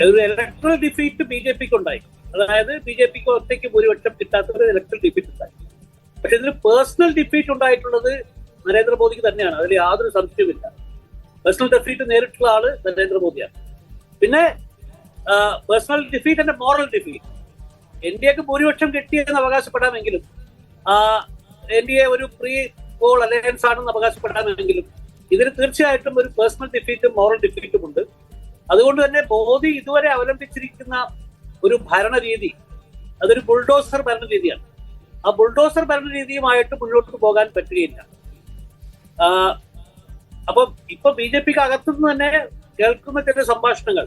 ഒരു electoral defeat B J പിക്ക് ഉണ്ടായി. അതായത് ബി ജെ പിക്ക് ഒറ്റയ്ക്ക് ഭൂരിപക്ഷം കിട്ടാത്തൊരു ഇലക്ട്രൽ ഡിഫീറ്റ് ഉണ്ടായി. പക്ഷെ ഇതിന് പേഴ്സണൽ ഡിഫീറ്റ് ഉണ്ടായിട്ടുള്ളത് നരേന്ദ്രമോദിക്ക് തന്നെയാണ്, അതിൽ യാതൊരു സംശയവുമില്ല. പേഴ്സണൽ ഡിഫീറ്റ് നേരിട്ടുള്ള ആള് നരേന്ദ്രമോദിയാണ്. പിന്നെ personal defeat and moral defeat. N D എക്ക് ഭൂരിപക്ഷം കിട്ടിയെന്ന് അവകാശപ്പെടാമെങ്കിലും, എൻ ഡി എ ഒരു പ്രീ പോൾ അലയൻസ് ആണെന്ന് അവകാശപ്പെടാമെങ്കിലും ഇതിന് തീർച്ചയായിട്ടും ഒരു പേഴ്സണൽ ഡിഫീറ്റും മോറൽ ഡിഫീറ്റും ഉണ്ട്. അതുകൊണ്ട് തന്നെ മോദി ഇതുവരെ അവലംബിച്ചിരിക്കുന്ന ഒരു ഭരണരീതി അതൊരു ബുൾഡോസർ ഭരണരീതിയാണ്. ആ ബുൾഡോസർ ഭരണരീതിയുമായിട്ട് മുന്നോട്ട് പോകാൻ പറ്റുകയില്ല. അപ്പം ഇപ്പൊ ബി ജെ പിക്ക് അകത്തുനിന്ന് തന്നെ കേൾക്കുന്ന ചില സംഭാഷണങ്ങൾ,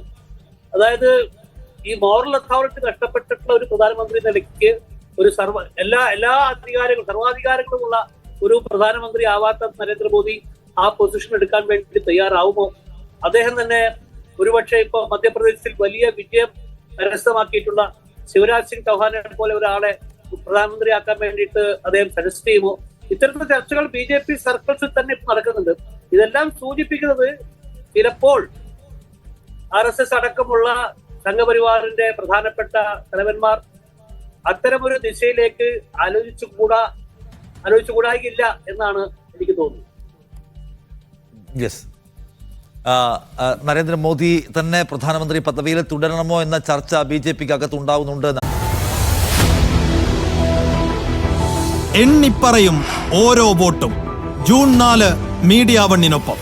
അതായത് ഈ മോറൽ അതോറിറ്റി നഷ്ടപ്പെട്ടിട്ടുള്ള ഒരു പ്രധാനമന്ത്രി നിലയ്ക്ക് ഒരു എല്ലാ സർവാധികാരങ്ങളുമുള്ള ഒരു പ്രധാനമന്ത്രി ആവാത്ത നരേന്ദ്രമോദി ആ പൊസിഷൻ എടുക്കാൻ വേണ്ടി തയ്യാറാവുമോ? അദ്ദേഹം തന്നെ ഒരുപക്ഷെ ഇപ്പൊ മധ്യപ്രദേശിൽ വലിയ വിജയം കരസ്ഥമാക്കിയിട്ടുള്ള ശിവരാജ് സിംഗ് ചൗഹാനെ പോലെ ഒരാളെ പ്രധാനമന്ത്രിയാക്കാൻ വേണ്ടിയിട്ട് അദ്ദേഹം സജസ്റ്റ് ചെയ്യുമോ? ഇത്തരത്തിലുള്ള ചർച്ചകൾ ബി ജെ പി സർക്കിൾസിൽ തന്നെ ഇപ്പൊ നടക്കുന്നുണ്ട്. ഇതെല്ലാം സൂചിപ്പിക്കുന്നത് ചിലപ്പോൾ RSS അടക്കമുള്ള സംഘപരിവാറിന്റെ പ്രധാനപ്പെട്ട തലവന്മാർ അത്തരമൊരു ദിശയിലേക്ക് ആലോചിച്ചുകൂടായില്ല എന്നാണ് എനിക്ക് തോന്നുന്നത്. യെസ്, നരേന്ദ്രമോദി തന്നെ പ്രധാനമന്ത്രി പദവിയിൽ തുടരണമോ എന്ന ചർച്ച ബി ജെ പിക്ക് അകത്തുണ്ടാവുന്നുണ്ട്. എണ്ണിപ്പറയും ഓരോ വോട്ടും. June 4 media 1-നൊപ്പം.